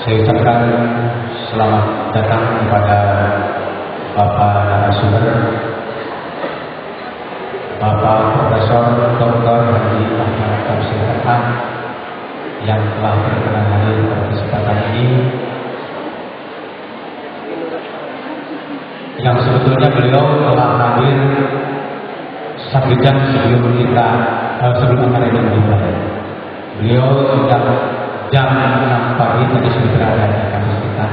Saya ucapkan selamat datang kepada Bapak narasumber, Bapak Profesor Dr. Haji Ahmad Tafsir Khan yang telah berkenan hadir pada kesempatan ini. Yang sebetulnya beliau telah hadir 1 jam sebelum acara ini dimulai. Beliau sejak jam 6 pagi tadi sudah berada di kampus kita.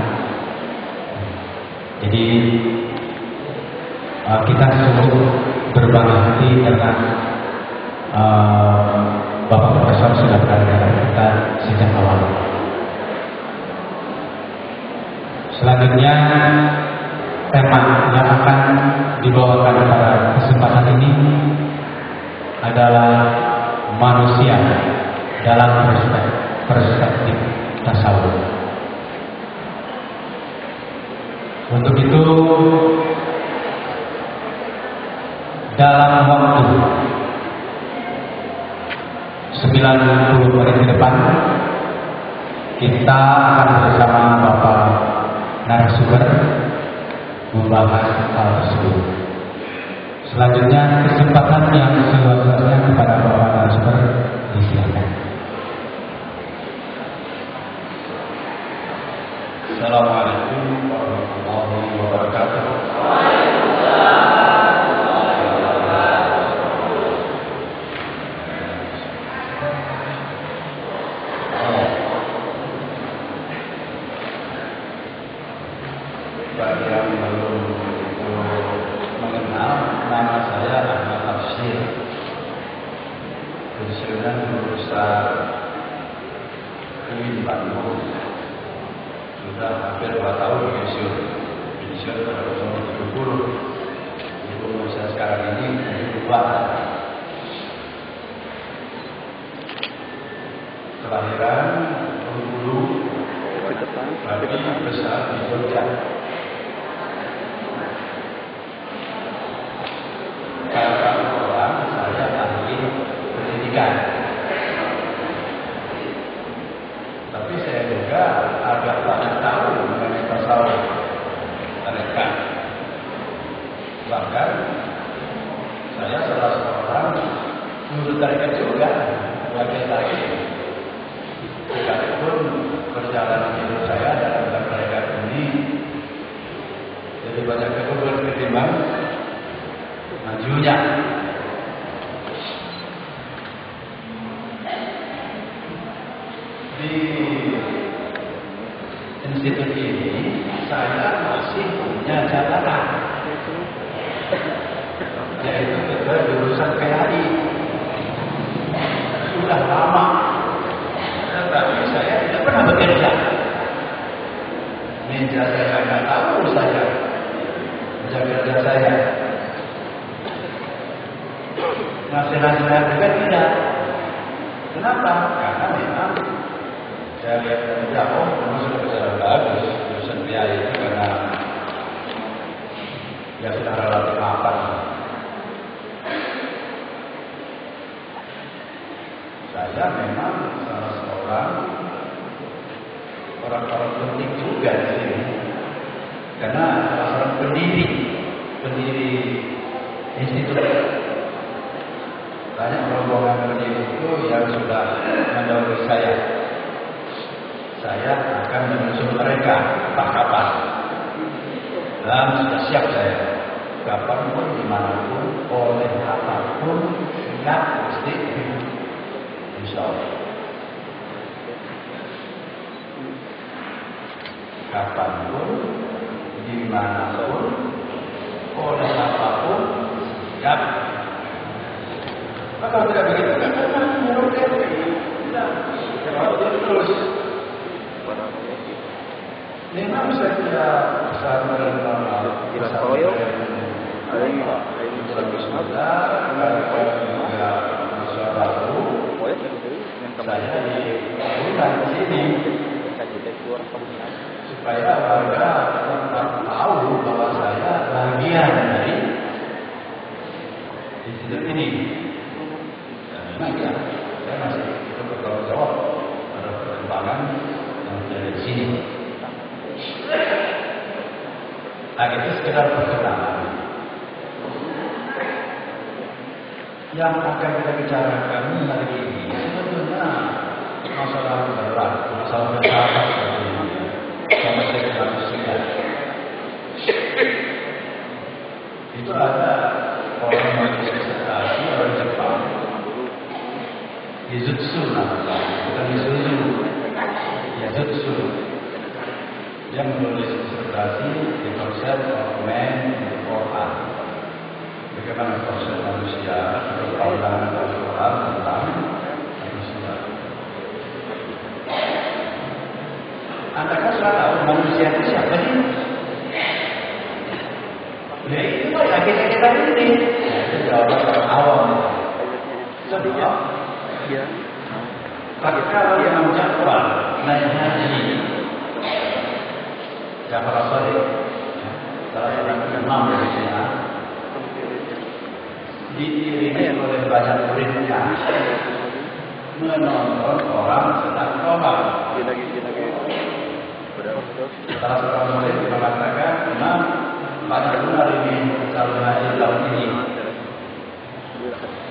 Jadi kita sungguh berbangga hati karena Bapak Profesor sudah berada dengan kita sejak awal. Selanjutnya tema yang akan dibawakan pada kesempatan ini adalah manusia dalam perspektif tasawuf. Untuk itu, dalam waktu 90 menit ke depan, kita akan bersama Bapak narasumber membahas hal tersebut. Selanjutnya, kesempatan yang seluas-luasnya kepada Bapak narasumber disilakan. Assalamualaikum warahmatullahi wabarakatuh. Bagi yang belum mengenal, nama saya Ahmad Tafsir. Pensiunan Guru Besar UIN Bandung. Sudah hampir 2 tahun pensiun pada umur 70. Ibu saya sekarang ini 72. Kelahiran Bengkulu, tapi besar di Jogja. Kata orang, saya ahli pendidikan. Tapi saya juga agak banyak tahu mengenai tasawuf mereka. Bahkan saya salah seorang guru tarekat juga, bagian tarekat. Sekalipun perjalanan hidup saya dalam tarekat ini jadi banyak kebun ketimbang majunya. Di institut ini saya masih punya catatan, yaitu ketua jurusan PAI. Sudah lama, tetapi saya tidak pernah bekerja. Meja saya nggak tahu saja, meja kerja saya. Nasihat saya juga tidak. Kenapa? Karena memang saya lihat dari jauh, memang sudah berjalan bagus jurusan PAI itu karena ya sudah relatif mapan. Saya memang salah seorang orang-orang penting juga di sini, karena salah seorang pendiri institut. Banyak rombongan pendiri itu yang sudah mendahului saya. Saya akan menyusul mereka kapan-kapan. Dan sudah siap saya. Kapanpun, dimanapun, oleh apapun, siap mesti. Insya Allah. Kapanpun, dimanapun, oleh apapun, siap. Maka kalau tidak begitu, kan menurut dia kalau dia terus. Memang saya tidak besar mengenal Jelastroyo, ada bagus muda, juga mahasiswa baru. Saya diundang di sini supaya warga tetap tahu bahwa saya bagian dari institut ini. Dan memang ya, saya masih bertanggung jawab pada perkembangan yang dari sini. Nah, itu sekedar perkenalan. Yang akan kita bicarakan hari ini sebetulnya masalah berat, masalah besar seperti ini, komersial manusia. Itu ada orang manifestasi orang Jepang, Yizutsu namanya, bukan Isuzu, Yizutsu, yang menulis disertasi di konsep of man before art. Bagaimana konsep manusia atau pandangan Al-Quran tentang manusia. Anda kan sudah tahu manusia itu siapa sih? Ya itu ya kita ini. Itu jawaban orang awam. Sebab tatkala Imam Ja'far naik haji, Ja'far As-Shadiq, salah seorang imam dari Syiah, diiringi oleh banyak muridnya menonton orang sedang tawaf. Salah seorang murid mengatakan, "Imam, banyak benar ini calon haji tahun ini."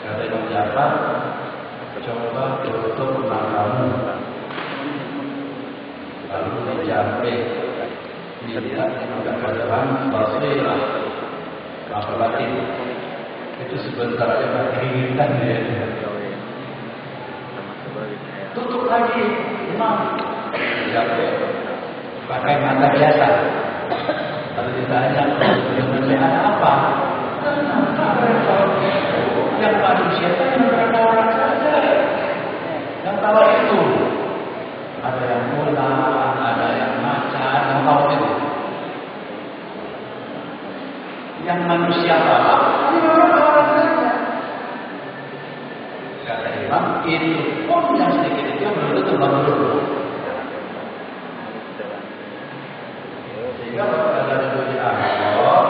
Kata Imam Ja'far, "Coba tutup matamu, lalu dijampe, dilihat dengan keadaan basilah, mata batin." Itu sebentar aja keringetan dia. Tutup lagi, Imam. Jampe, pakai mata biasa. Lalu ditanya, "Sebenarnya ada apa?" Yang manusia itu yang berapa orang saja yang tahu itu. Ada yang mula, ada yang macan, yang tahu itu. Yang manusia apa? Ini beberapa orang saja. Kata Imam, itu pun yang sedikit itu belum tentu bagus. Sehingga kalau ada tujuh akor,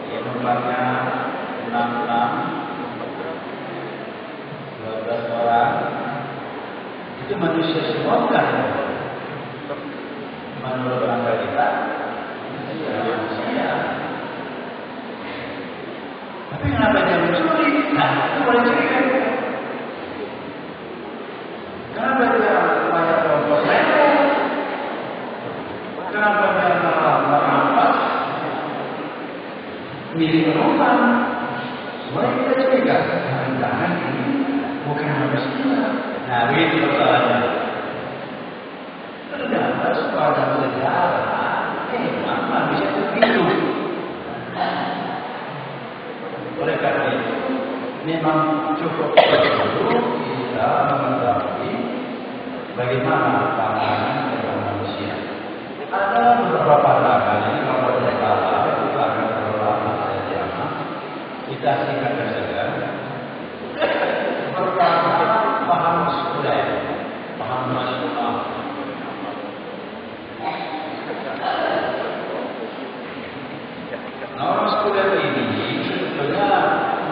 jumlahnya 66, 12 orang, itu manusia semua kan? Menurut angka kita, manusia. Tapi kenapa dia mencuri? Nah, itu boleh cerita. Kenapa dia banyak kelompok mereka? Kenapa dia merampas milik penumpang? Boleh kita curiga? Jangan-jangan ini bukan manusia. Nah, begitu persoalannya. Ternyata sepanjang sejarah, memang manusia itu hidup. Oleh karena itu, memang cukup perlu kita mengetahui bagaimana pandangan tentang manusia. Ada beberapa pandangan ini kalau tidak salah itu akan terlalu saja. Kita singkat saja. Pertama, paham sekuler, paham nasional. Nah, orang sekuler ini sebetulnya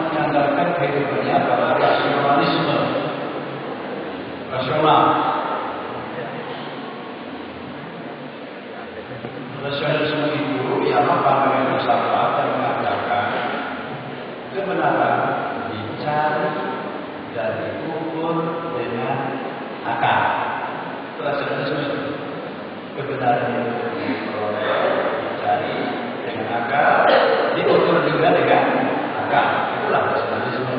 mengandalkan kehidupannya pada rasionalisme, rasional. Rasionalisme itu ialah pandangan filsafat yang mengatakan kebenaran dicari dan diukur dengan akal. Rasionalisme itu kebenaran itu diperoleh, dicari dengan akal, diukur juga dengan akal. Itulah rasionalisme.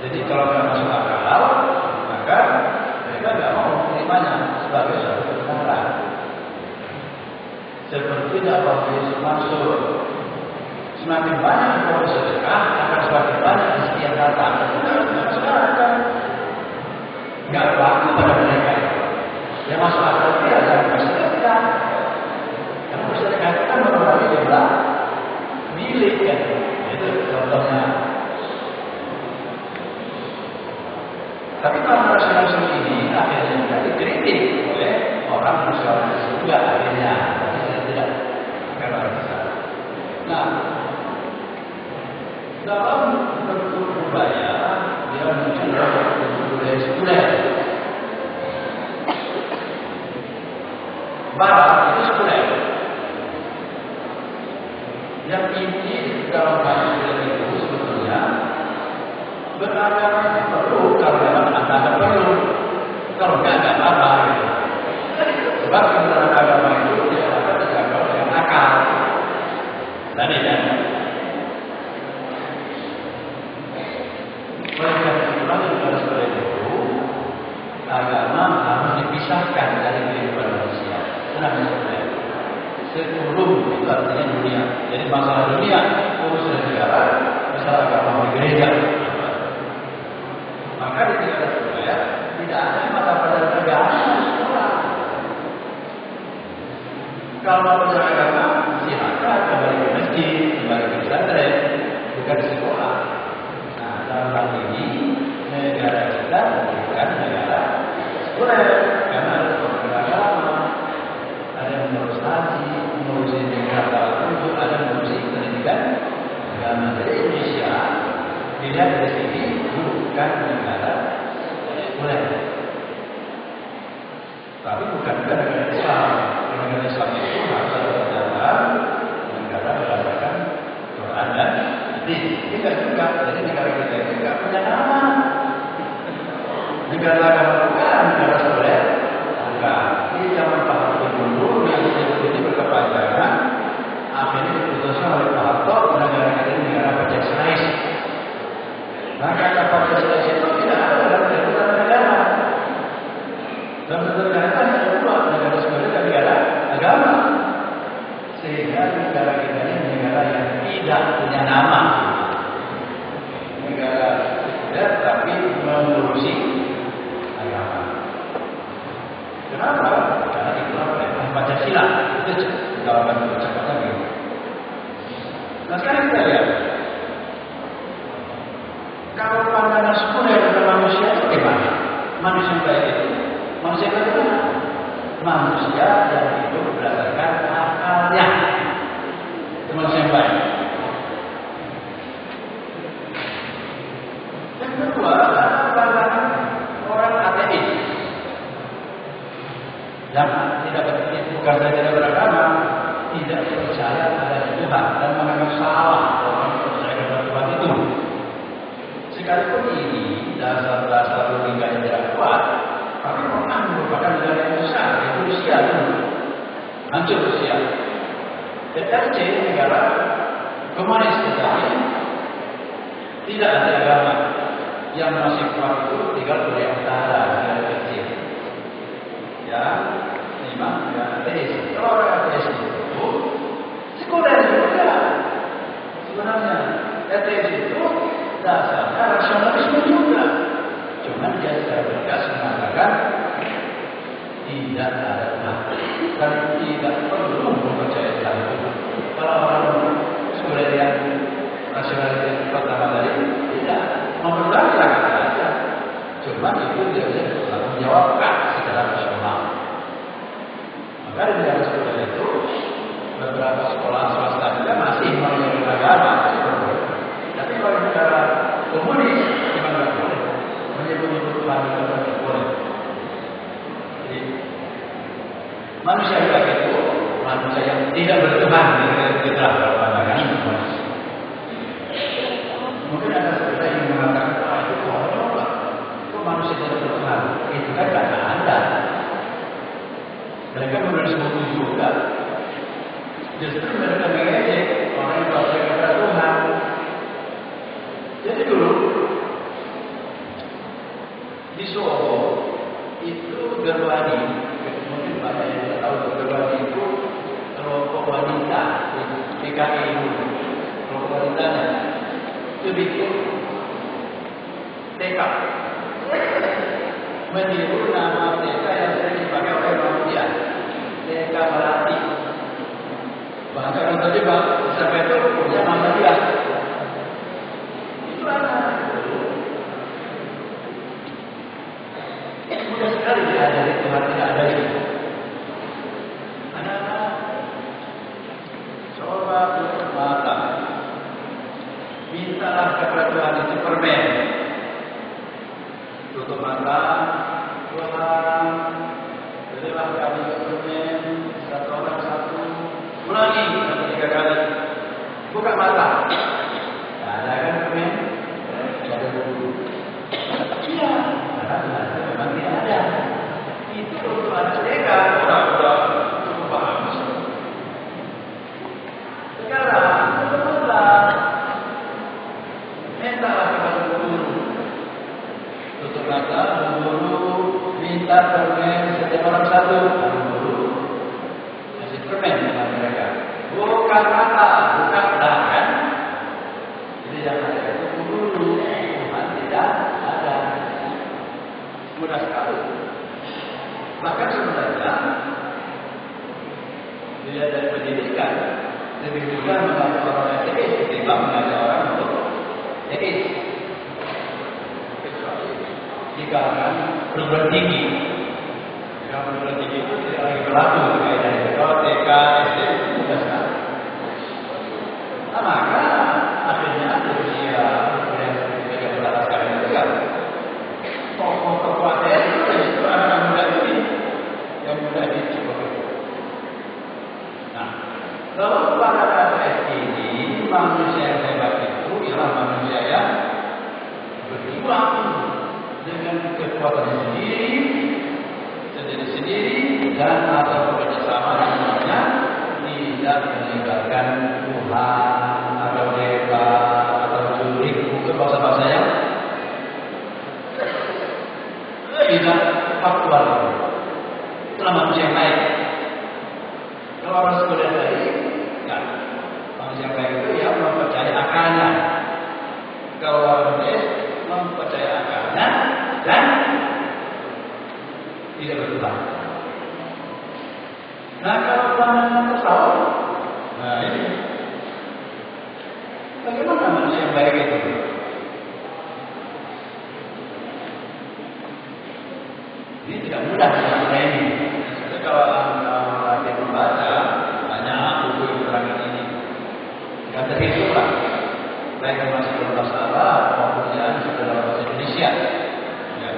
Jadi kalau tidak masuk akal, maka mereka tidak mau menerimanya sebagai suatu kebenaran. Seperti dakwah Yesus Mansur, semakin banyak orang sedekah akan semakin banyak rezeki yang datang. Sekarang nggak berlaku pada mereka. Yang masuk akal dia adalah bersedekah. Karena bersedekah itu kan mengurangi jumlah milik kan. Itu contohnya. Tapi kalau rasionalisme ini akhirnya juga dikritik oleh orang nasionalis juga akhirnya. Tidak akan bisa. Nah, dalam bentuk budaya dia muncul dalam bentuk budaya sekuler. barat itu sekuler. Yang inti dalam hal itu sebetulnya beragama perlu, kalau memang agama perlu, kalau nggak apa-apa. Gitu. Sebab kebenaran agama itu tidak dapat dijangkau dengan akal. Tadi kan. Oleh karena itulah yang seperti itu, agama harus dipisahkan dari kehidupan manusia. Kenapa seperti itu? Seluruh itu artinya dunia. Jadi masalah dunia urusan negara, masalah agama di gereja. Maka di negara saya tidak ada mata pelajaran agama di sekolah. Kalau mau belajar agama, silakan kembali ke masjid, kembali ke pesantren, bukan di sekolah. Nah, dalam hal ini negara kita bukan negara sekuler, karena ada program agama, ada yang mengurus haji, mengurus negara tertentu, ada yang mengurus pendidikan agama. Jadi Indonesia dilihat dari sini bukan negara sekuler, tapi bukan negara Islam. Negara Islam itu harus ada berdasarkan negara berdasarkan Quran dan hadis. Tidak juga. Jadi negara kita itu tidak punya nama. Negara agama bukan, negara sekuler bukan. Di zaman Pak Harto dulu yang disebut ini berkepanjangan, akhirnya diputuskan oleh Pak Harto negara kita ini negara Pancasila. Maka kata Pancasila itu tidak ada dalam kehidupan negara. Dalam negara kita ada dua, negara sekuler dan negara agama. Sehingga negara kita ini negara yang tidak punya nama. Negara sekuler tapi mengurusi agama. Kenapa? Karena itulah perintah Pancasila. Itu jawaban ucapannya begitu. Nah sekarang kita lihat, kalau pandangan sekuler tentang manusia itu gimana? Manusia yang baik itu, manusia yang bagaimana? Manusia yang hidup berdasarkan akalnya. Itu manusia yang baik. Yang kedua adalah pandangan orang ateis. Yang tidak berarti bukan saja tidak beragama, tidak percaya ada Tuhan dan menganggap salah orang percaya kepada Tuhan itu. Sekalipun ini dasar-dasar logika yang tidak kuat, tapi memang merupakan negara yang besar, yaitu Rusia dulu. Hancur Rusia. RRC negara komunis tetapi tidak ada agama. Yang masih kuat itu tinggal Korea Utara, negara kecil. Ya, memang negara ateis. Kalau orang ateis itu sekuler juga. Sebenarnya ateis itu dasarnya rasionalisme juga. Cuma dia secara tegas mengatakan tidak ada Tuhan dan tidak perlu mempercayai Tuhan itu. Kalau orang sekuler yang rasionalis yang pertama tadi tidak mempercayai kata saja. Cuma itu dia bisa menjawabkan secara rasional. Maka di negara sekuler itu beberapa sekolah swasta juga masih mengajarkan agama. Tapi kalau di negara komunis memang tidak boleh menyebut Tuhan itu tidak boleh. Jadi manusia yang baik itu manusia yang tidak bertuhan kita kalau pandangan komunis. Mungkin ada saudara yang mengatakan itu konyol lah, itu manusia tidak bertuhan. Itu kan karena Anda. Mereka menulis buku juga. Justru mereka mengejek orang yang percaya kepada Tuhan. Jadi dulu di Solo itu Gerwani, mungkin banyak yang tidak tahu Gerwani itu kelompok wanita PKI dulu, kelompok wanitanya itu bikin TK, meniru nama TK yang sering dipakai oleh manusia, TK Melati. Bahkan orang terjebak sampai itu punya nama dia. Itu anak mudah sekali diajari Tuhan tidak ada itu. Anak-anak coba tutup mata, mintalah kepada Tuhan itu permen. Tutup mata, Tuhan berilah kami permen setiap orang satu, guru masih permen dengan mereka. Bukan kata, bukan kan? Jadi yang ada itu guru, Tuhan tidak ada. Mudah sekali. Bahkan sebenarnya dilihat dari pendidikan lebih mudah mengajar orang ateis ketimbang mengajar orang untuk ateis. Kecuali di kalangan perguruan tinggi. Kalau perguruan tinggi itu tidak lagi berlaku kayak dari TK, SD itu mudah sekali. Nah, maka akhirnya usia yang mereka berlakukan itu ya tokoh-tokoh ateis itu anak muda ini yang mudah dicoba. Nah, kalau para ateis ini manusia yang hebat itu ialah manusia yang berjuang dengan kekuatannya sendiri dan atau bekerjasama yang namanya tidak meninggalkan Tuhan atau dewa atau jurik untuk bahasa-bahasa yang tidak faktual. Itulah manusia yang baik. Kalau orang sekolah baik, kan manusia yang baik itu ya mempercayai akalnya. Kalau orang baik mempercayai akalnya dan tidak berubah. Nah, kalau pandangan tasawuf, nah ini bagaimana manusia yang baik itu? Ini tidak mudah kita ini. Jadi kalau anda membaca banyak buku yang menerangkan ini, tidak terhitunglah. Baik yang masih dalam bahasa Arab maupun yang sudah dalam bahasa Indonesia. Ya.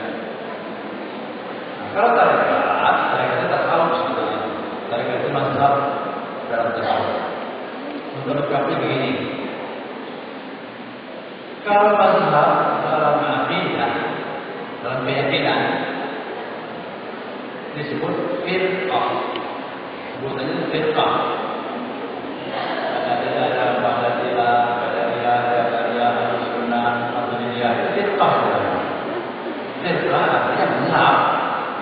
Nah, kalau tarekat itu tasawuf sebetulnya. Tarekat itu mazhab dalam tasawuf. Untuk lengkapnya begini. Kalau mazhab dalam akidah, dalam keyakinan disebut firqah. Sebutannya firqah. Ada firqah. Firqah artinya mazhab,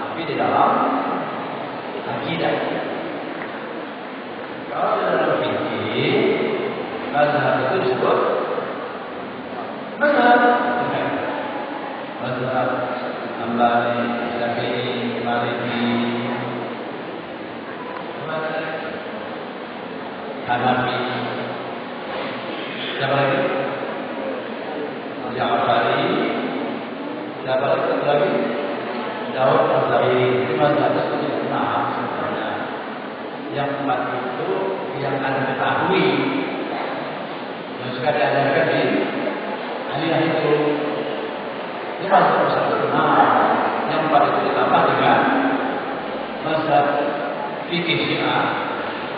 tapi di dalam akidah. Kalau di dalam fikih, mazhab itu disebut mazhab. Mazhab Hambali, Syafi'i, Maliki, Hanafi, siapa lagi? Ja'fari, siapa lagi? Daud Al-Zahiri. Ini mazhab itu maaf sebenarnya. Yang empat itu yang Anda ketahui, yang suka diajarkan di aliyah itu. Ini mazhab satu. Nah, yang empat itu ditambah dengan mazhab fikih Syiah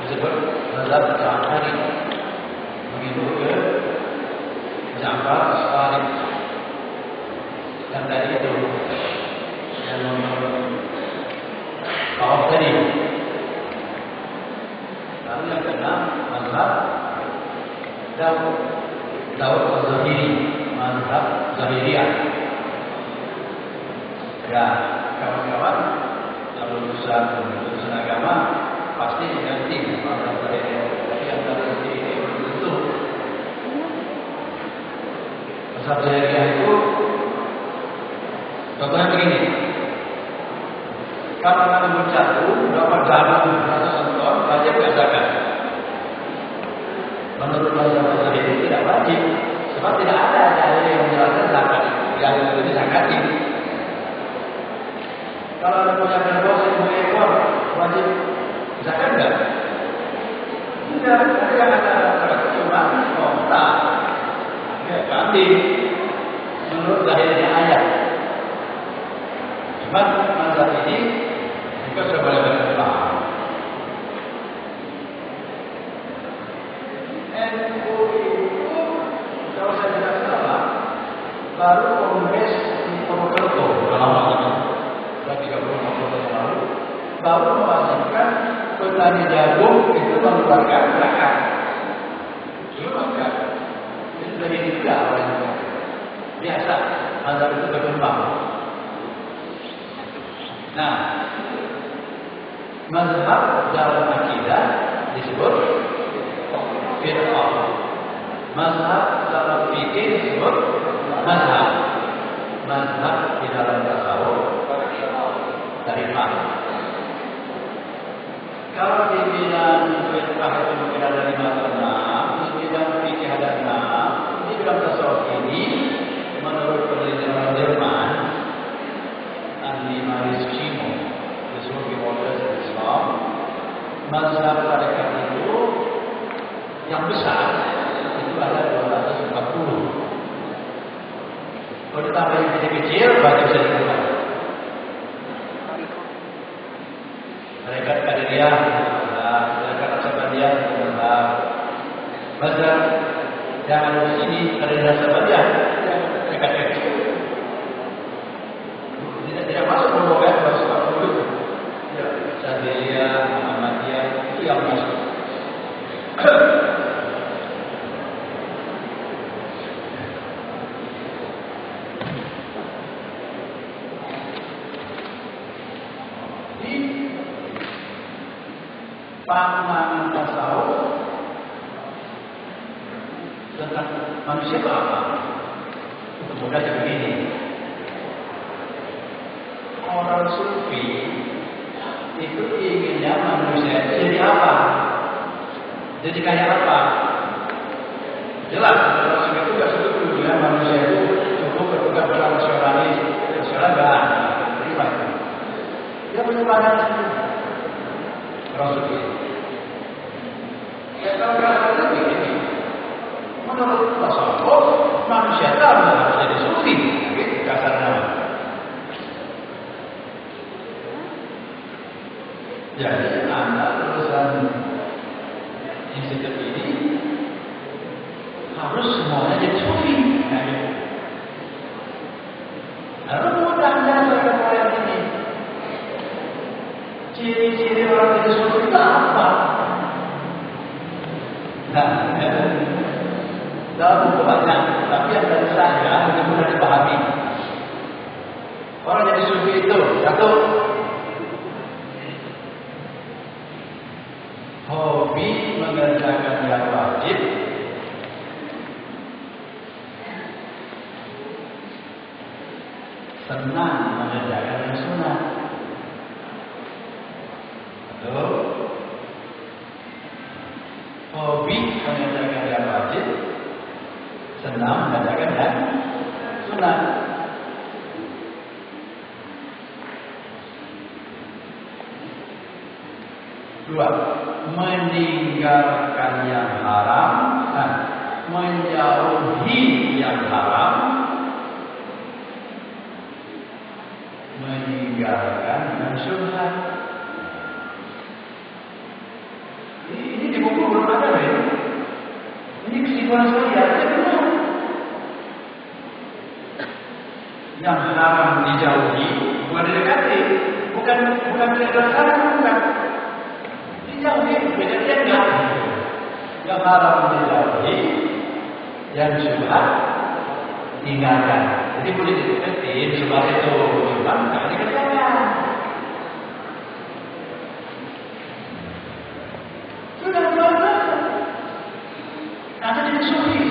disebut mazhab Ja'fari. Begitu ke Ja'far As-Sadiq. Yang tadi itu yang nomor tadi. Lalu yang keenam mazhab Daud Al-Zahiri, mazhab Zahiriyah. Ya, kawan-kawan kalau urusan agama pasti nanti mazhab Zahiriyah. Tapi yang tadi ini belum tentu. Mazhab Zahiriyah itu contohnya begini. Kalau kamu jatuh, berapa jarum atau ton, wajib nggak zakat? Menurut mazhab Zahiri tidak wajib, sebab tidak ada dalil yang menjelaskan zakat yang itu dizakatin. Kalau ada punya kerbau 1000 ekor, wajib zakat nggak? Tidak, tapi yang ada zakat cuma kota, ya kambing. Menurut Zahirnya ayat. Cuma mazhab ini juga sudah boleh berkembang. NU itu kalau saya tidak salah baru kongres di Purwokerto lama ini, sudah 30 tahun yang lalu, baru mewajibkan petani jagung itu mengeluarkan zakat. Belum kan? Itu dari itu awalnya. Biasa mazhab itu berkembang. Nah, Mazhab dalam akidah disebut firqah. Mazhab dalam fikih disebut mazhab. Mazhab di dalam tasawuf tarifah. Kalau dibilang firqah itu mungkin ada 5 atau 6, dibilang fikih ada 6, dibilang tasawuf ini menurut penelitian orang Jerman, ahli Maris Kimo, disebut Modern Islam, mazhab tarekat itu yang besar itu ada 240. Kalau ditambah yang kecil-kecil, berarti bisa dikumpulkan. Tarekat Qadiriyah, tarekat Naksabandiyah, mazhab yang ada di sini ada di Naksabandiyah, tarekat kecil. Tidak masuk rombongan 240. Ya, Syadziliyah, Muhammadiyah itu yang masuk. Di pandangan tasawuf tentang manusia itu apa? Untuk mudahnya begini. Orang sufi itu inginnya manusia itu jadi apa? Jadi kayak apa? Jelas, orang sufi itu gak setuju ya manusia itu cukup berpegang pada nasionalis, nasional enggak, terima itu. Dia punya pandangan sendiri. Orang sufi. Ya kalau kata begini, menurut tasawuf manusia itu harus jadi sufi, gitu kasarnya. Jadi anak lulusan institut ini harus semuanya jadi sufi. Lalu mudahnya saya mulai ini. Ciri-ciri orang jadi sufi itu apa? Nah, dalam buku banyak, tapi yang dari saya lebih mudah dipahami. Orang jadi sufi itu satu, hobi mengerjakan yang wajib, senang mengerjakan yang sunnah. Hobi mengerjakan yang wajib, senang mengerjakan yang sunnah. Dua, meninggalkan yang haram, menjauhi yang haram, meninggalkan yang syubhat. Ini di buku belum ada ya. Ini kesimpulan saya, ya benar. Yang haram dijauhi, bukan didekati, bukan tidak haram, bukan. Dijauhi, bedanya enggak. Yang haram dijauhi, yang syubhat tinggalkan. Jadi boleh didekati, syubhat itu syubhat enggak dikerjakan. Sudah biasa. Nanti jadi sufi.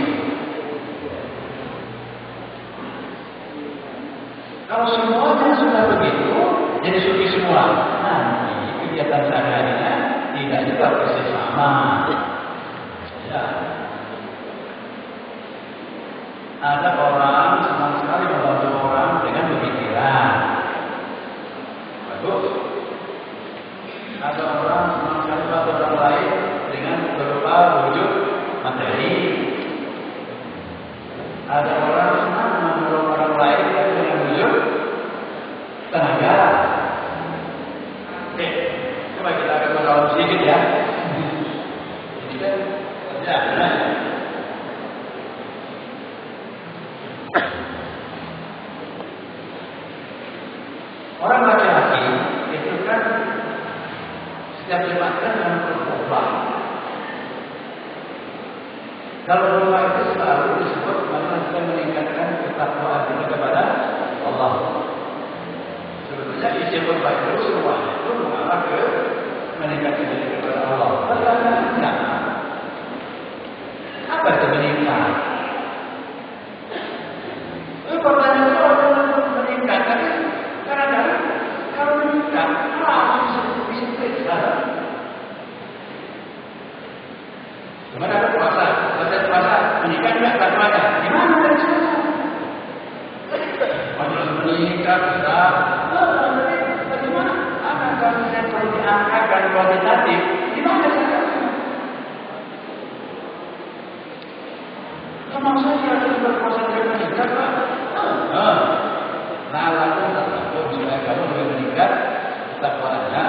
Kalau semuanya sudah begitu, jadi sufi semua. Nanti kegiatan sehari-harinya tidak juga persis sama. Ya. Ada orang senang sekali membantu orang dengan pemikiran. Bagus. Ada orang senang sekali membantu orang lain dengan berupa wujud materi. Ada orang senang menolong orang lain dengan wujud tenaga. Oke, coba kita akan menolong sedikit ya. Ini kan kerja, orang laki-laki itu kan setiap jemaat kan dengan berkhutbah. Kalau berkhutbah itu selalu disebut mana kita meningkatkan ketakwaan kita kepada Allah. Sebetulnya isi khutbah itu semuanya itu mengarah ke nggak takwanya? Gimana dari sana? Harus meningkat, besar. Bagaimana? Apakah yang perlu diangkat dan kualitatif? Gimana caranya? Memang saja harus berpuasa dengan meningkat, Pak. Nah, lalu supaya kamu lebih meningkat takwanya.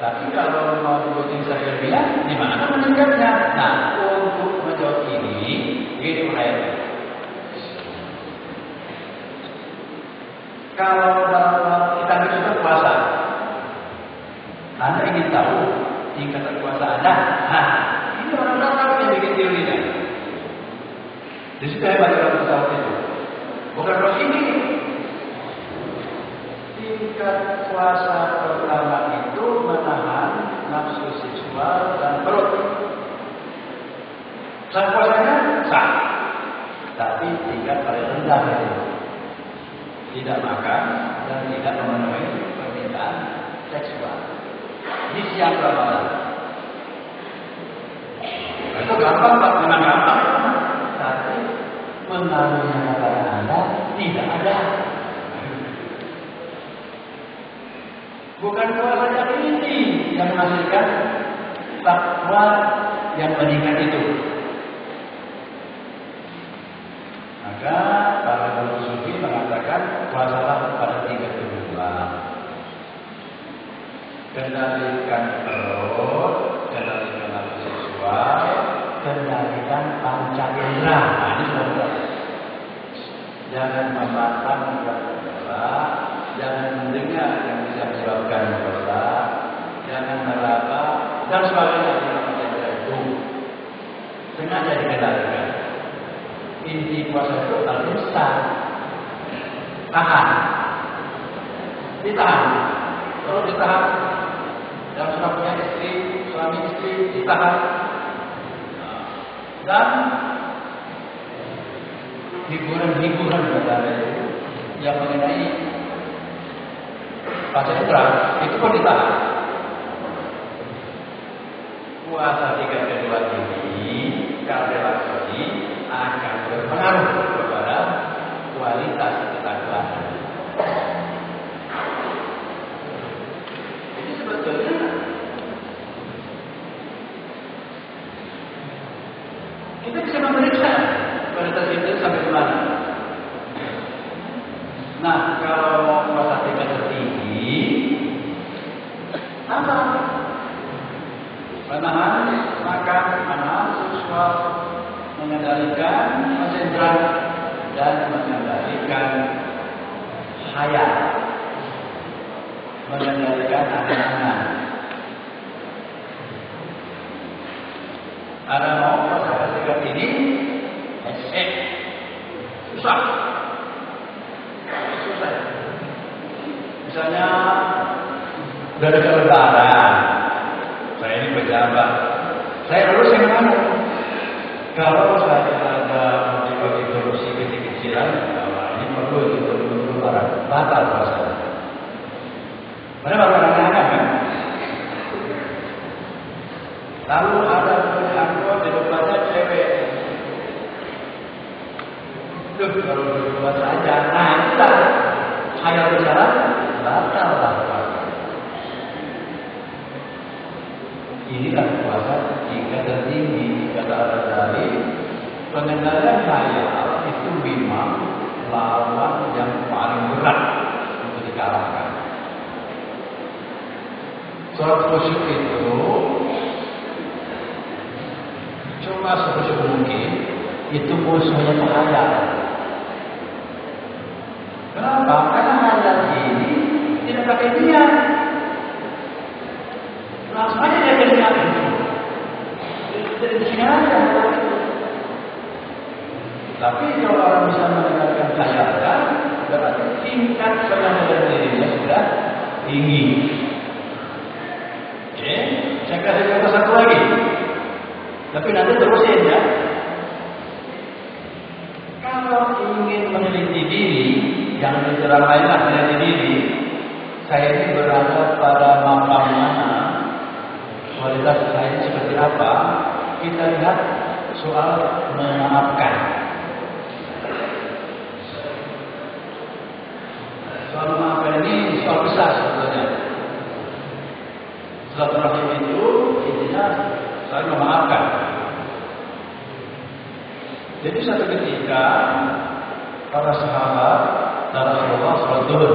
Tapi kalau mau dibuatin saya bilang, di mana meningkatnya? Nah, untuk menjawab ini mengaitkan. Kalau kita sudah puasa, Anda ingin tahu tingkatan puasa Anda? Nah, ini orang tahu yang bikin teorinya. Di situ hebat orang pesawat itu. Bukan terus ini. Tingkat puasa pertama itu menahan nafsu seksual dan perut. Sah puasanya sah, tapi tingkat paling rendah itu tidak makan dan tidak memenuhi permintaan seksual. Ini siang Ramadan. Itu gampang, Pak, memang gampang. Tapi pengaruhnya kepada Anda tidak ada. Bukan puasa yang ini yang menghasilkan takwa yang meningkat itu. Maka para guru sufi mengatakan puasalah pada 3 tujuan. Kendalikan perut, kendalikan nafsu seksual, kendalikan panca indera. Nah, ini semua. Jangan memakan dosa, jangan mendengar yang bisa menyebabkan dosa, jangan meraba dan sebagainya yang menjadi itu. Sengaja dikendalikan. Inti puasa itu al-imsak, tahan, ditahan. Kalau ditahan, dalam sudah punya istri, suami istri ditahan, dan hiburan pada itu yang mengenai pasca indera itu pun ditahan. Puasa 3 kedua ini kalau relaksasi akan berpengaruh kepada kualitas ketakwaan. Jadi sebetulnya kita bisa memeriksa kualitas itu sampai ke mana. Nah, kalau puasa 3 tertinggi apa? Menahan makan, menahan seksual, mengendalikan indera dan mengendalikan hayal, mengendalikan anak-anak. Ada mau puasa 3 ini? Susah. Misalnya dari lebaran, saya ini pejabat, saya lulus yang mana? Kalau saya ada motivasi korupsi kecil-kecilan, ini perlu itu lebaran, batal puasa. Mereka anak-anak kan? Lalu ada angkot di depannya cewek. Kalau berdua saja, nah itulah hayal bicara, batal lah puasa. Inilah puasa 3 tertinggi, kata Al-Ghazali. Pengendalian hayal itu memang lawan yang paling berat untuk dikalahkan. Sholat khusyuk itu cuma sekhusyuk mungkin, itu musuhnya hayal. Kenapa? Karena hayal ini tidak pakai niat. Langsung aja dia jadi niat itu. Jadi disini aja. Tapi kalau orang bisa mendengarkan hayalkan, berarti tingkat pengendalian dirinya sudah tinggi. Oke, saya kasih contoh satu lagi. Tapi nanti terusin ya. Kalau ingin meneliti diri, yang diserang lainlah meneliti diri, saya ini berada pada makam mana, kualitas saya ini seperti apa, kita lihat soal memaafkan. Soal memaafkan ini soal besar sebetulnya. Silaturahim itu intinya saling memaafkan. Jadi suatu ketika para sahabat dan Rasulullah sholat zuhur.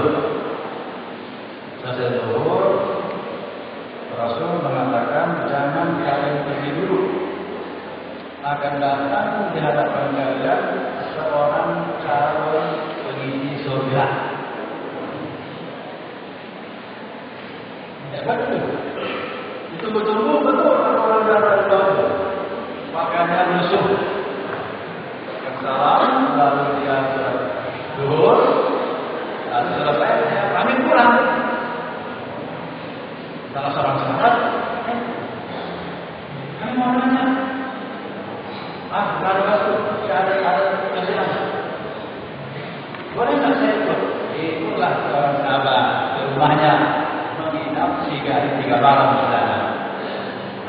Selesai zuhur, Rasul mengatakan jangan kalian pergi dulu. Akan datang di hadapan kalian seorang calon penghuni surga. Ya betul. Itu betul orang datang tahu. Makanya musuh. Salam, lalu dia zuhur, lalu selesai dia pamit pulang. Salah seorang sahabat, kami mau nanya, kalau ada kesian, boleh nggak saya ikut? Ikutlah seorang sahabat ke rumahnya menginap 3 hari 3 malam di sana.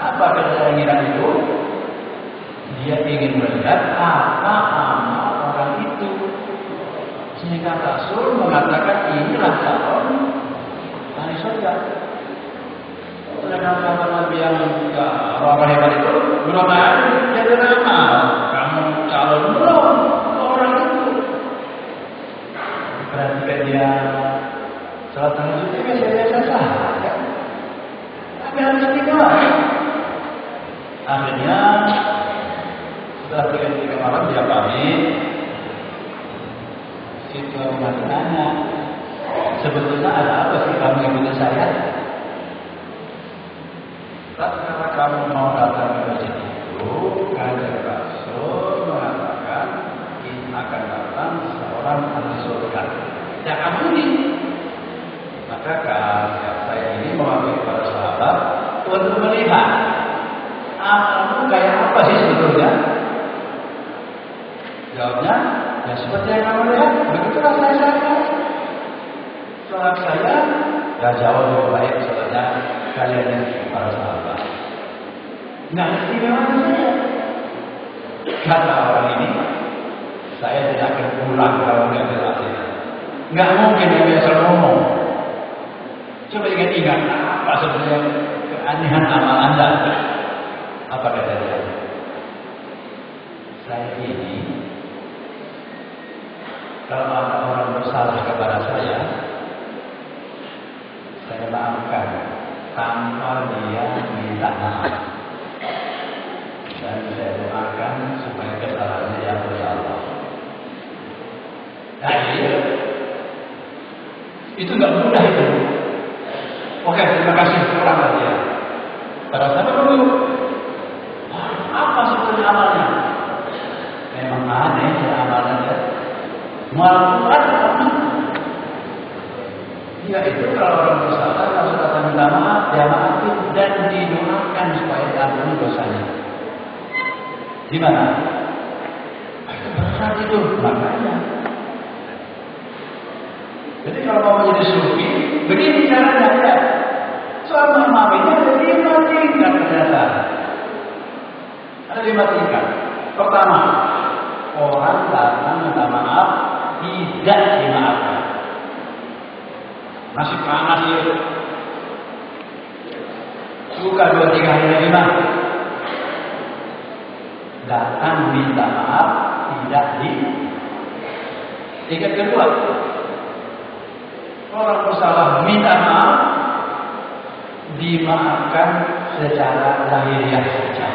Apa keinginan itu? Dia ingin melihat apa amal orang itu. Sehingga Rasul mengatakan inilah calon ahli surga. Sedangkan kata Nabi yang orang hebat itu belum ada jadi amal. Kamu calon belum orang itu. Perhatikan dia salat tahajud itu biasa saja. Tapi harus istiqomah. Akhirnya setelah 3 malam dia pamit. Situ masih nanya, sebetulnya ada apa sih kamu ikutin saya? Karena kamu mau datang ke masjid itu, karena Rasul mengatakan ini akan datang seorang ahli surga. Ya kamu ini, maka saya ini mewakili para sahabat untuk melihat amalmu kayak apa sih sebetulnya? Jawabnya, ya seperti yang kamu lihat, begitulah saya. Soal saya, ya jauh lebih baik soalnya kalian yang para sahabat. Nah, istimewa saya. Kata orang ini, saya tidak akan pulang kalau nggak berhasil. Nggak mungkin dia biasa ngomong. Coba ingat apa sebenarnya keanehan amal Anda? Apa kata dia? Saya ini kalau ada orang bersalah kepada saya maafkan tanpa dia minta maaf. Dan saya doakan supaya kesalahannya diampuni oleh Allah. Nah, itu nggak mudah itu. Oke, terima kasih kurang lagi ya. Pada saat dulu, apa sebetulnya amalnya? Memang aneh ya amalnya. Melakukan dia itu kalau orang bersalah langsung kata minta maaf, dia maafin dan didoakan supaya diampuni dosanya. Di mana? Itu berat itu makanya. Jadi kalau mau jadi sufi, begini caranya ya. Soal memaafin ada 5 tingkat ternyata. Ada 5 tingkat. Pertama, orang datang minta maaf tidak dimaafkan. Masih panas ya. Suka 2-3 hari lagi mah. Datang minta maaf tidak di. Tingkat kedua, orang bersalah minta maaf dimaafkan secara lahiriah saja.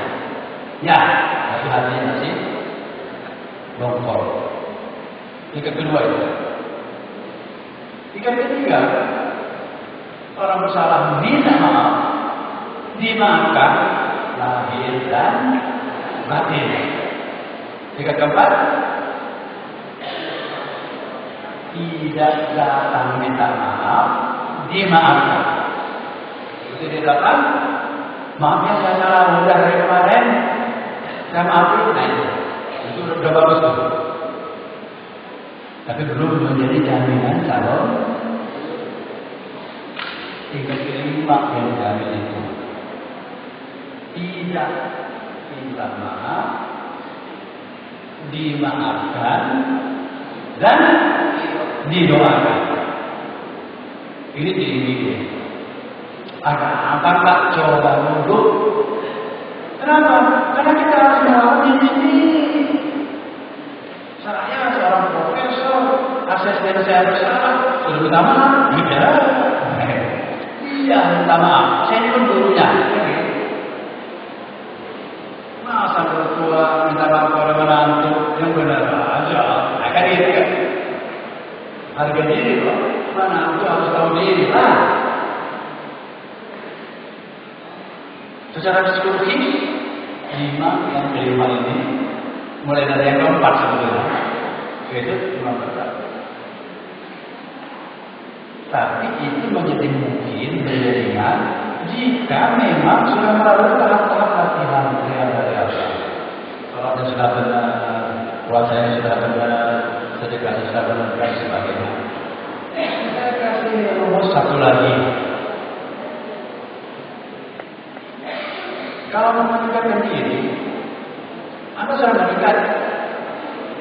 Ya, tapi hatinya masih bongkol. Tingkat kedua itu. Tingkat ketiga, orang bersalah minta maaf dimaafkan lahir dan batin. Tingkat keempat, tidak datang minta maaf dimaafkan. Itu dia datang, maafnya saya salah udah dari kemarin, saya maafin. Nah itu udah bagus tuh. Tapi belum menjadi jaminan calon. Tingkat kelima yang diambil itu tidak minta maaf dimaafkan, dan didoakan. Ini diiringi. Ada apa Pak? Coba dulu. Kenapa? Karena kita harus melawan ini. Saya seorang profesor, asisten saya bersalah, sudah minta maaf. Tidak. Iya, minta maaf. Saya ini pun gurunya. Masa bertua minta maaf pada menantu yang benar aja. Akan itu kan. Harga diri loh. Menantu harus tahu diri lah. Secara psikologis, imam yang kelima ini mulai dari yang keempat sebetulnya, yaitu imam besar. Tapi itu menjadi mungkin menjadikan jika memang sudah melalui tahap-tahap latihan dari Allah. Sholatnya sudah benar, puasanya sudah benar, sedekahnya sudah benar dan sebagainya. Saya kasih rumus satu lagi. Kalau meningkatkan diri, Anda sudah meningkat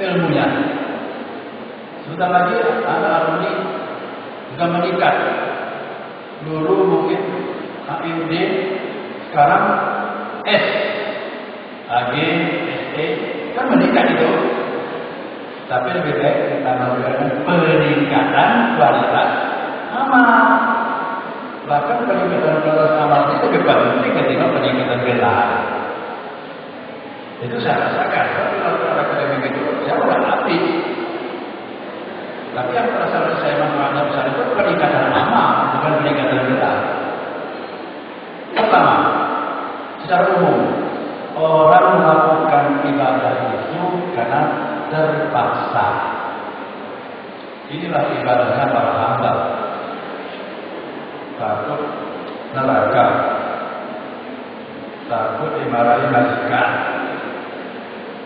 ilmunya. Sebentar lagi Anda alumni sudah meningkat. Dulu mungkin HMD, sekarang S, AG, SE, kan meningkat itu. Tapi lebih baik kita melakukan peningkatan kualitas amal. Bahkan peningkatan kualitas amal itu lebih penting ketimbang peningkatan gelar. Itu saya rasakan. Kalau dilakukan akademik itu jauh lebih habis. Tapi yang terasa saya manfaatnya besar itu peningkatan amal, bukan peningkatan gelar. Pertama, secara umum, orang melakukan ibadah itu karena terpaksa. Inilah ibadahnya para hamba. Takut neraka, takut dimarahi majikan,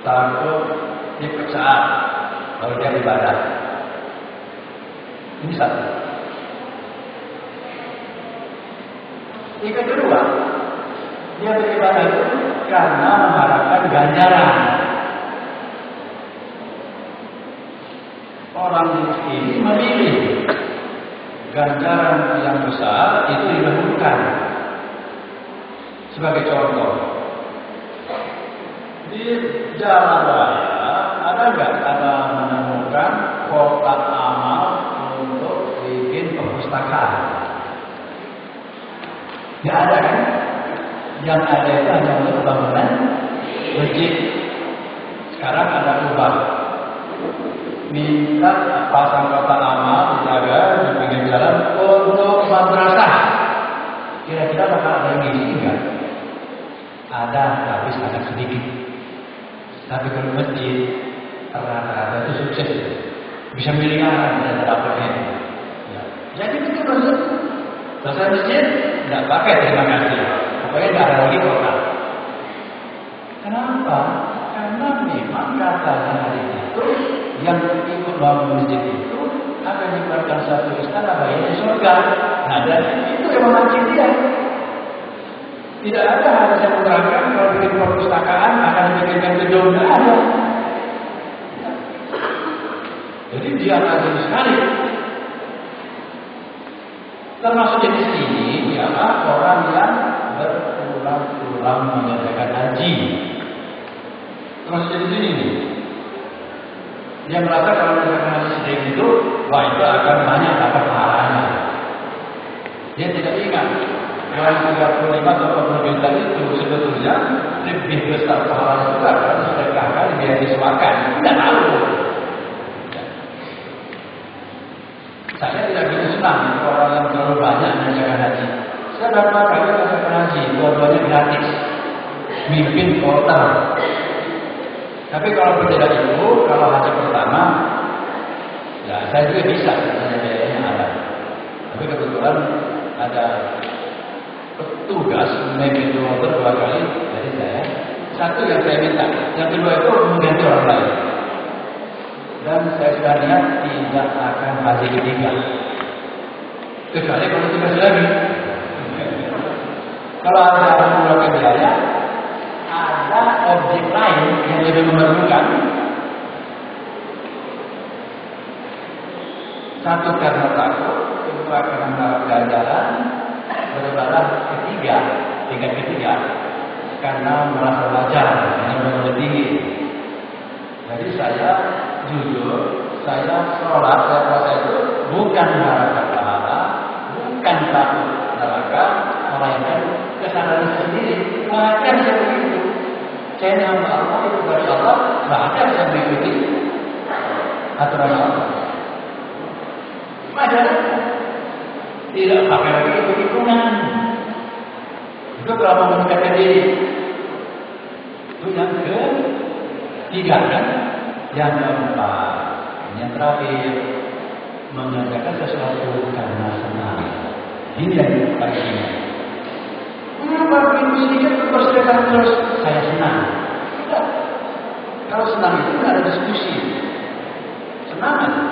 takut dipecat kalau dia ibadah. Ini satu. Yang kedua, dia beribadah itu karena mengharapkan ganjaran. Orang ini memilih ganjaran yang besar itu didahulukan. Sebagai contoh, di jalan raya ada nggak Anda menemukan kotak amal untuk bikin perpustakaan? Nggak ada kan? Yang ada itu hanya untuk bangunan masjid. Sekarang ada ubah. Minta pasang kotak amal dijaga di pinggir jalan untuk madrasah. Kira-kira bakal ada yang ngisi enggak? Ada, tapi sangat sedikit. Tapi kalau masjid rata-rata itu sukses, bisa miliaran dan dapatnya. Ya. Jadi itu maksud selesai masjid nggak pakai terima kasih. Pokoknya nggak ada lagi kotak. Kenapa? Karena memang katanya hari itu yang ikut bangun masjid itu akan diberikan satu istana bagian surga. Nah, dan itu yang memancing dia. Tidak ada hadis yang menerangkan kalau bikin perpustakaan akan bikinkan gedung, tidak ada. Jadi dia tajam sekali. Termasuk jenis ini ialah orang yang berulang-ulang menyelesaikan haji. Termasuk jenis ini nih. Dia merasa kalau menyelesaikan haji sering itu, wah itu akan banyak dapat pahalanya. Dia tidak ingat yang 35 atau 40 juta itu sebetulnya lebih besar pahala juga karena sedekahkan dia disuakan. Tidak tahu. Saya tidak begitu senang orang yang terlalu banyak mengerjakan haji. Saya berapa kali mengerjakan haji, dua-duanya gratis, mimpin kota. Tapi kalau berbeda itu, kalau haji pertama, ya saya juga bisa, sebenarnya biayanya ada. Tapi kebetulan ada petugas memimpin motor 2 kali, jadi saya satu yang saya minta, yang kedua itu mengganti orang lain. Dan saya sudah niat tidak akan haji ketiga, kecuali kalau tugas lagi. Kalau ada mengeluarkan biaya, ada objek lain yang lebih memerlukan, Satu karena takut, kedua karena kegagalan, berbalah ketiga, tingkat ketiga karena merasa wajar, karena lebih tinggi. Jadi saya jujur, saya sholat, saya puasa itu bukan mengharapkan pahala, bukan takut neraka, melainkan kesadaran sendiri. Wajar saya begitu. Saya hamba Allah, itu dari Allah, wajar saya mengikuti aturan Allah. Wajar. Tidak pakai lagi hitung-hitungan. Itu kalau mengatakan diri. Itu yang ketiga kan? Yang keempat, yang terakhir, mengerjakan sesuatu karena senang. Ini yang paling penting. Mengapa begitu sedikit bersedekah terus? Saya senang. Tidak. Kalau senang itu tidak ada diskusi. Senang aja.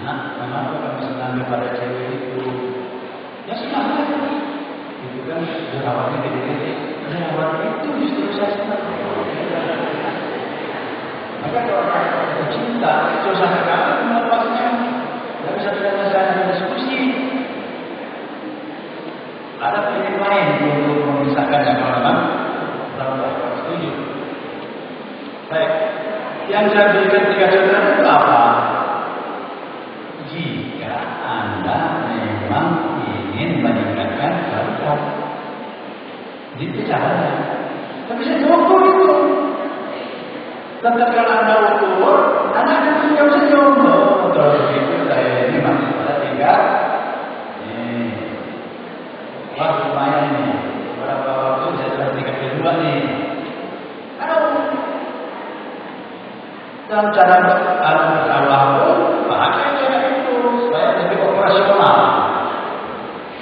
Kenapa kami senang kepada cewek itu? Ya senang aja. Itu kan jerawatnya gede-gede. Jerawat itu justru saya senang. Maka kalau kita cinta, susah sekali melepasnya. Tidak bisa selesai dengan diskusi. Ada prinsip lain untuk memisahkannya kalau memang tidak setuju. Baik, yang saya berikan 3 contoh itu apa? Jika Anda memang ingin meningkatkan kualitas, itu caranya. Tapi saya ukur itu. Tetap kalau Anda ukur, Anda akan punya senyum. Kalau begitu saya ini masih pada 3. Wah lumayan nih. Berapa waktu saya sudah tingkat kedua nih. Dan cara berdakwah pun pakai cara itu supaya lebih operasional,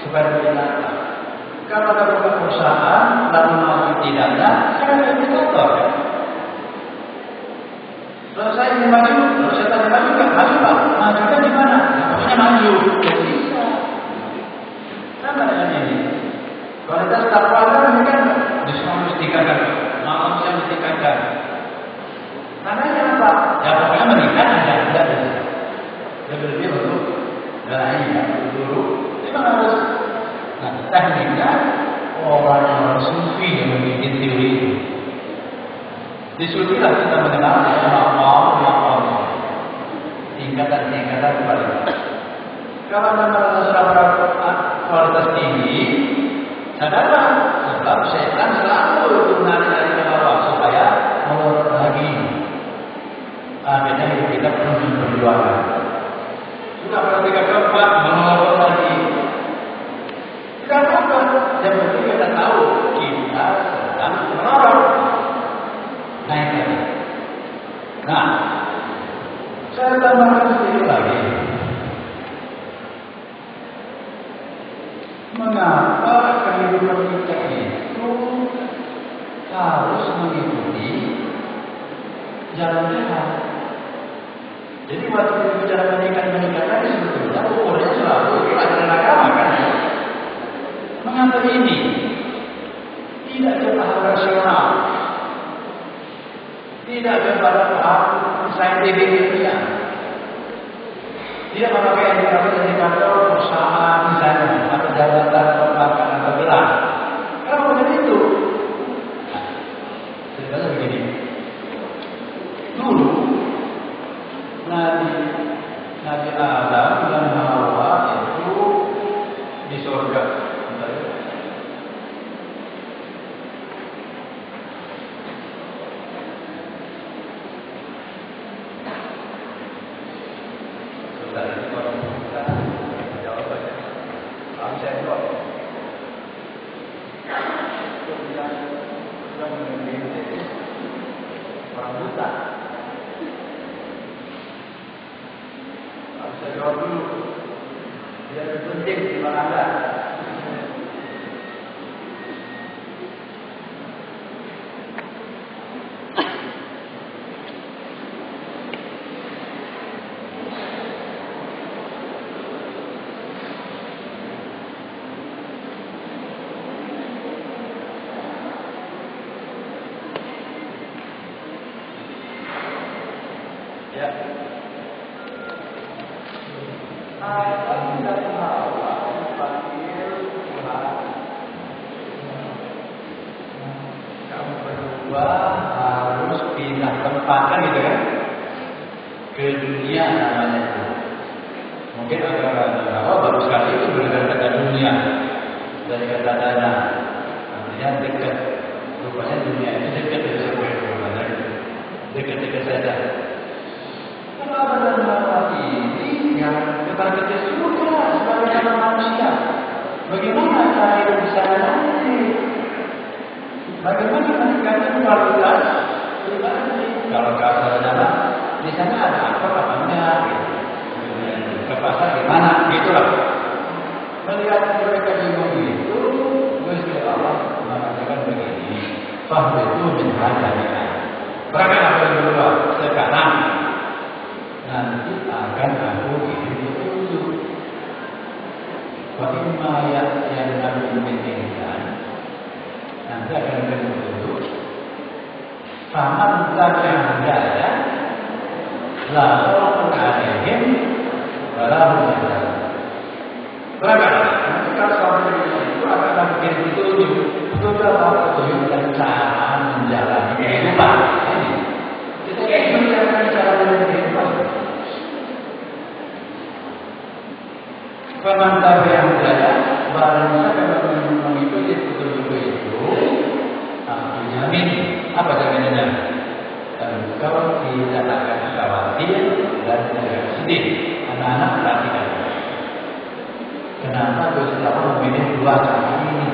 supaya lebih nyata. Kalau ada beberapa perusahaan lalu maju tidaknya, kan ada indikator ya. Kalau saya ingin maju, kalau saya tanya maju kan maju pak, majunya di mana? Nah, pokoknya maju, jadi bisa. Sama dengan ini. Kualitas takwa kan justru harus ditingkatkan, malam yang ditingkatkan. Karena apa? Ya pokoknya meningkat ada lebih untuk lainnya dulu. Memang harus. Nah tekniknya orang sufi yang membuat teori itu. Di sufi lah kita mengenal Allah. Tingkatan kualitas. Kalau anda merasa kualitas tinggi, sadarlah sebab setan selalu menarik ke bawah supaya menurut lagi. Akhirnya hidup kita penuh perjuangan. Sudah pada 3 keempat mengeluarkan lagi. Tidak apa-apa. Yang penting kita tahu kita sedang mengeluarkan. Naik lagi. Nah, saya tambahkan sedikit lagi. Mengapa kehidupan kita itu harus mengikuti jalan Tuhan? Jadi waktu kita bicara meningkat tadi sebetulnya ukurnya selalu pelajaran agama kan? Mengapa ini tidak kepada rasional, tidak kepada paham saintifik ilmiah, tidak memakai indikator perusahaan misalnya atau jabatan pemakan atau gelar. Kalau bukan itu, ceritanya begini. Dulu Nabi Adam dan Hawa itu di surga. Adam dan Hawa dipanggil Tuhan. Kamu berdua harus pindah tempat kan gitu kan? Ke dunia namanya itu. Mungkin agak Hawa baru sekali itu belajar kata dunia dari kata dana. Artinya dekat. Rupanya dunia itu dekat dari surga. Dekat-dekat saja. Kalau Adam dan Hawa ini yang dekat ke surga sebagai anak manusia, bagaimana cara hidup di sana nanti? Bagaimana meningkatkan kualitas pribadi? Kalau kasar adalah di sana ada apa enggak? Ke pasar gimana? Gitulah. Melihat mereka bingung itu, Gusti Allah mengatakan begini, fahdu min hadaniha. Mereka apa yang berdua sekarang nanti akan aku beri petunjuk. Bagaimana yang Nabi inginkan nanti akan beri petunjuk. Faman tabi'ahudaya la khawfun 'alaihim wa la hum yahzanun. Berapa? Nanti kalau sampai itu akan beri petunjuk. Petunjuk apa? Petunjuk dan cara menjalani kehidupan. Kita menjalani cara menjalani kehidupan. Faman tabi'ahudaya barang siapa yang mengikuti petunjuk itu, aku jamin. Apa jaminannya? Engkau tidak akan khawatir dan tidak sedih. Anak-anak perhatikan. Kenapa Gusti Allah memilih dua cara ini?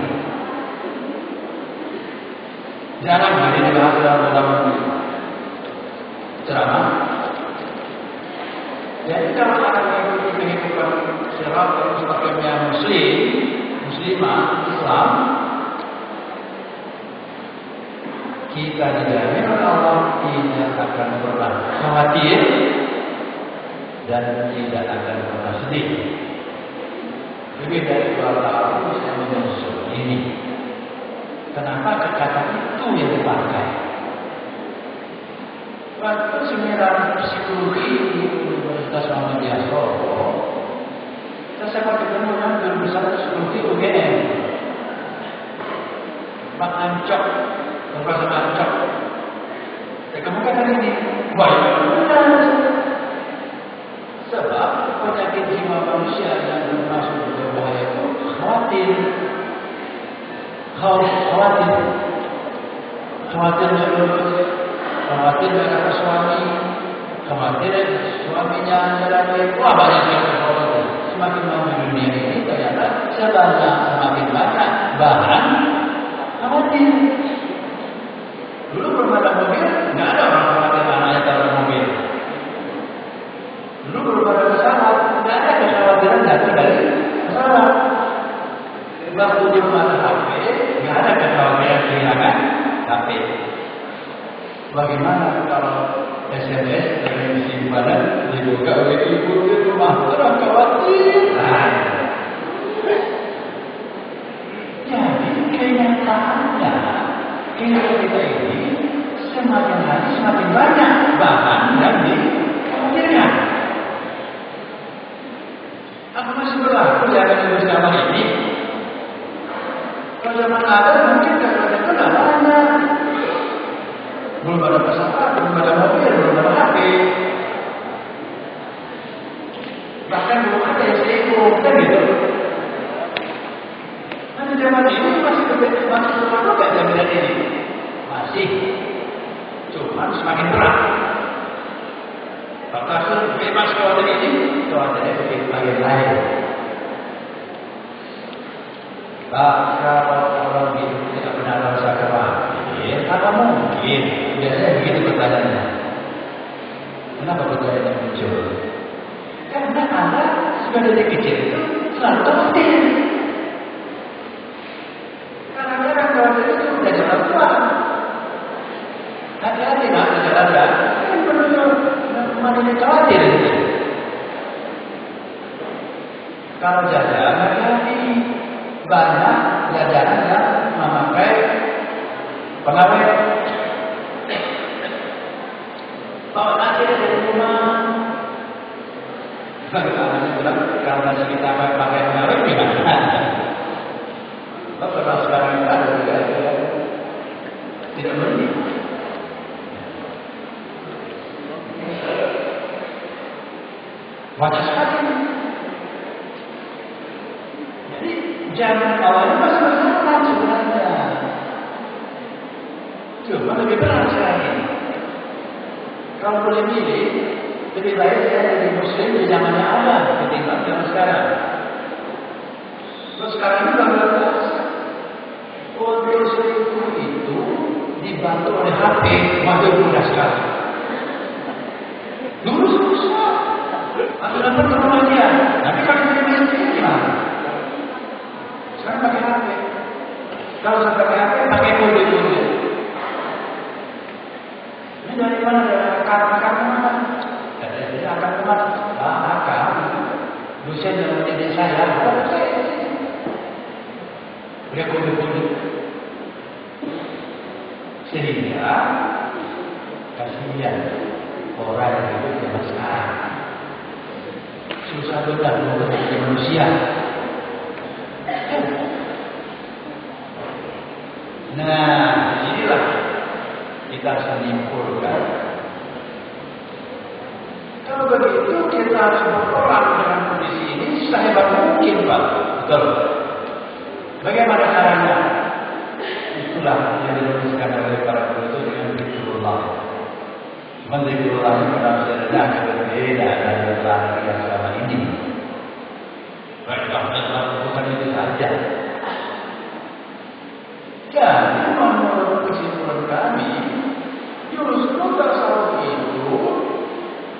Jarang ini dibahas dalam ceramah. Jadi kalau akan mengikuti kehidupan siratal mustaqim yang muslimah, Islam, kita dijamin oleh Allah tidak akan pernah khawatir dan tidak akan pernah sedih. Lebih dari 2 tahun saya menyusun ini. Kenapa kata itu yang dipakai? Waktu seminar psikologi di Universitas Muhammadiyah Solo, saya sempat ketemu dengan guru besar psikologi UGM, Pak Ancok, Profesor Ancok. Kamu kata ini, benar. Sebab penyakit jiwa manusia yang termasuk berbahaya itu khawatir lulus, khawatir dengan suami, khawatir suaminya menjalani, wah banyak sekali khawatir. Semakin maju dunia ini ternyata semakin banyak bahan khawatir. Dulu belum ada mobil, nggak ada orang khawatir anaknya taruh mobil. Dulu belum ada pesawat, nggak ada kekhawatiran datang dari pesawat. Waktu di rumah ada HP, nggak ada kekhawatiran kehilangan HP. Bagaimana kalau SMS dari simpanan dibuka oleh ibu di rumah, orang khawatir. Jadi kenyataannya kehidupan kita ini semakin hari semakin banyak bahan yang dikhawatirkan. Apa masih berlaku di akan zaman ini? Kalau zaman ada mungkin karena itu tidak banyak. Belum ada pesawat, belum ada mobil, belum ada HP. Bahkan belum ada yang sibuk, kan gitu. Nanti zaman ini masih berlaku gak jaminan ini? Masih. Cuma semakin berat. Bakal bebas khawatir ini, khawatirnya begitu lain-lain. Kalau orang hidup tidak benar rasa khawatir, apa mungkin? Biasanya begitu pertanyaannya. Kenapa pertanyaannya muncul? Karena Anda sebagai dari kecil itu selalu khawatir. Kadang-kadang khawatir itu sudah jalan tua. Hati-hati nak jalan ya. Kan perlu manusia khawatir. Kalau jalan hati-hati. Banyak jajanan yang memakai pengawet. Bawa aja dari rumah. Bagaimana bilang karena kita pakai pengawet gimana? Kalau sekarang kita ada juga tidak berani. Wajib sekali. Jadi jangan awalnya masih berat sebenarnya. Cuma lebih berat sekali. Kalau boleh milih, lebih baik saya jadi muslim di zamannya Allah ketimbang zaman sekarang. Terus sekarang ini bagaimana? Untuk selingkuh itu dibantu oleh HP, makin mudah sekali. Dulu susah. Atau dapat ke rumah dia. Tapi kalau punya istri gimana? Sekarang pakai HP. Kalau saya pakai HP, pakai kode-kode. Ini dari mana? Dari akar mana? Dari akar mana? Akar. Dosen yang menjadi saya. Dia kode-kode. Sehingga kasihan orang yang hidup zaman sekarang. Susah benar menjadi manusia. Nah, inilah kita harus menyimpulkan. Kalau begitu kita harus berperang dengan kondisi ini sehebat mungkin, Pak. Betul. Bagaimana caranya? Itulah yang dirumuskan oleh para guru itu dengan zikrullah. Cuma zikrullah itu dalam sejarah berbeda dari zikrullah yang selama ini. Baiklah, bukan itu saja. Jadi menurut kesimpulan kami, justru tasawuf itu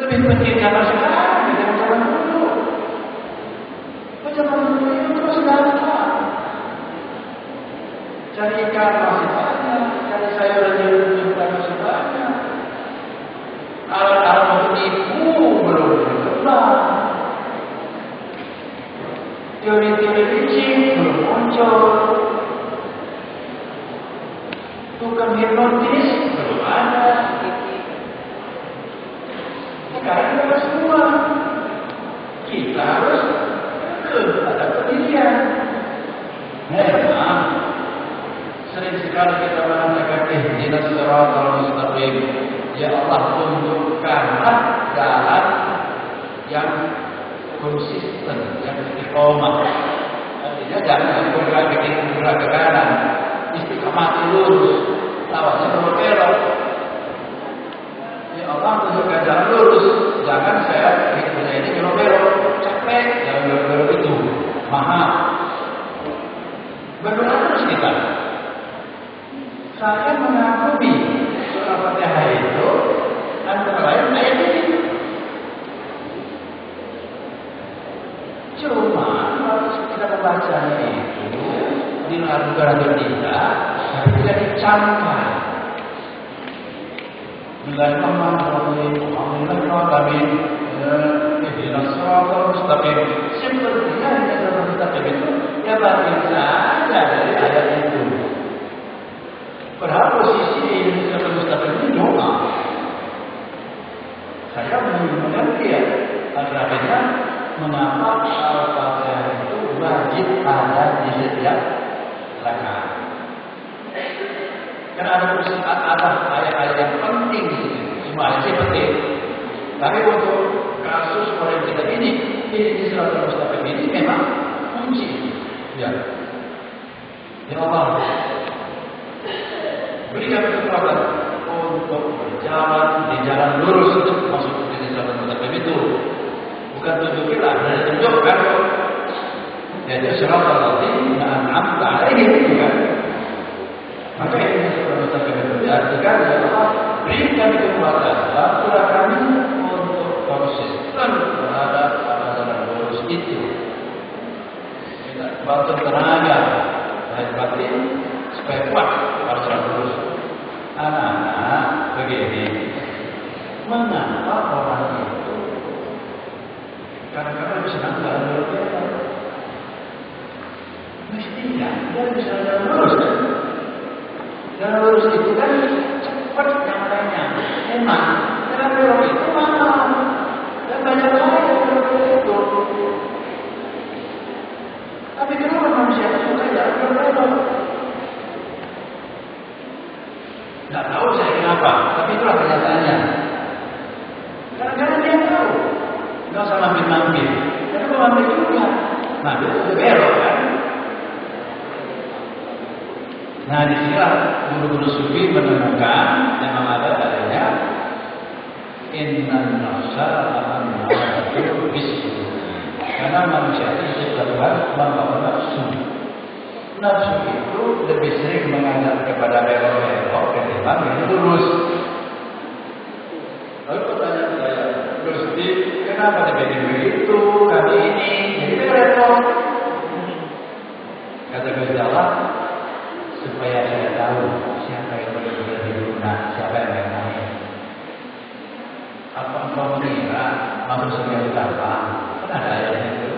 lebih penting zaman sekarang daripada zaman dulu. Zaman dulu itu terus datang. Cari ikan masih banyak, cari sayuran juga masih banyak. Alat-alat untuk ibu belum berkembang. Teori-teori licin belum muncul. Tukang hipnotis belum ada. Sekarang kita semua kita harus ada pendirian. Memang sering sekali kita mengatakan ihdinas siratal mustaqim. Ya Allah, tunjukkanlah jalan yang konsisten, yang istiqomah. Artinya jangan bergerak ke kiri, bergerak ke kanan. Istiqomah lurus, lawannya berbelok. Ya Allah, tunjukkan jalan lurus. Jangan saya ini belok-belok, capek, jangan belok-belok itu. Mahal. Bagaimana terus kita? Saya mengakui surah Fatihah itu antara lain ayat ini. Cuma kalau kita membacanya itu di negara tidak, tapi tidak dicamkan. Bismillahirrahmanirrahim. Ihdinas siratal mustaqim. Sepertinya siratal mustaqim itu ya bagian saja dari ayat itu. Padahal posisi Indonesia Mustaqim ini doa. Saya mengerti ya, akhirnya mengapa Al-Fatihah itu wajib ada di setiap rakaat. Karena ada ayat-ayat yang penting di sini. Semua ayat penting. Tapi untuk kasus orang kita ini di Siratal Mustaqim ini memang kunci. Ya. Ya Allah. Berikan kekuatan untuk berjalan di jalan lurus itu masuk ke Siratal Mustaqim itu. Bukan tunjukilah, dan tunjukkan. Yaitu Siratal Ladzina an'amta 'alaihim, bukan? Maka ini Siratal Mustaqim itu diartikan ya Allah, berikan kekuatan, bantulah kami untuk konsisten terhadap jalan lurus itu. Bantu tenaga, lahir batin, supaya kuat pada jalan lurus. Anak-anak begini, mengapa orang itu kadang-kadang senang jalan lurus? Mestinya dia bisa jalan lurus. Jalan lurus itu kan cepat nyampainya, enak. Jalan lurus itu mahal dan banyak orang yang itu. itulah kenyataannya. Kadang-kadang dia tahu, nggak usah mampir-mampir. Tapi kalau mampir juga, mampir itu belok kan. Nah disinilah guru-guru sufi menemukan yang ada adanya innan nafsa al-ammaratu bis-su'i. Karena manusia itu diciptakan membawa nafsu. Nafsu itu lebih sering mengajak kepada belok-belok ketimbang yang lurus. Lalu pertanyaan saya, Gusti, kenapa dibikin begitu? Kami ini jadi repot. Kata Gusti Allah, supaya saya tahu siapa yang benar-benar diguna, siapa yang lain. Apa engkau mengira manusia itu gampang? Kan ada ayatnya itu.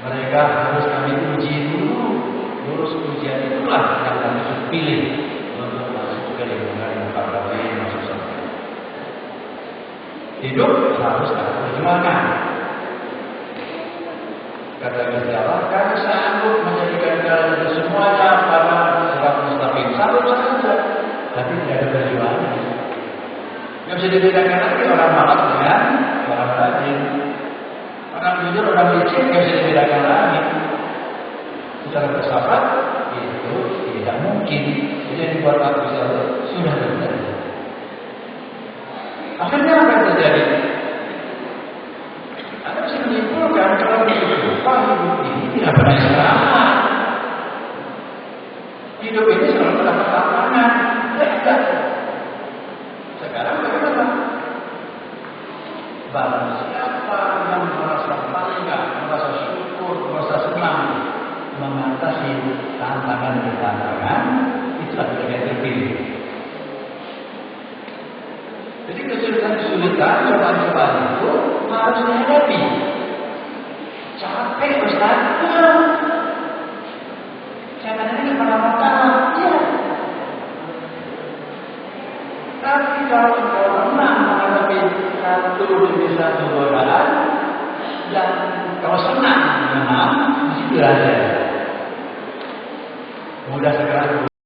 Mereka harus kami uji dulu. Lulus ujian itulah yang kami pilih untuk masuk ke lingkungan para yang masuk surga. Hidup harus ada perjuangan. Kata Gusti Allah, kami sanggup menjadikan kalian itu semuanya pada sirat mustaqim. Sanggup saja, tapi tidak ada perjuangan. Yang bisa dibedakan lagi orang malas dengan orang rajin. Orang jujur, orang licin, yang bisa dibedakan lagi. Secara filsafat itu tidak mungkin. Jadi yang dibuat Gusti Allah sudah terjadi. Akhirnya apa yang terjadi? Anda bisa menyimpulkan kalau hidup ini tidak pernah selamat. Hidup ini selalu mendapat tantangan. Sekarang bagaimana? Barang siapa yang merasa bangga, merasa syukur, merasa senang mengatasi tantangan demi tantangan, itulah yang terpilih. Jadi kesulitan-kesulitan, cobaan-cobaan itu harus dihadapi. Capek Ustaz? Jangan ini kemana-mana. Iya. Tapi kalau engkau menang menghadapi satu demi satu godaan dan kau senang menang, di situ aja. Mudah sekarang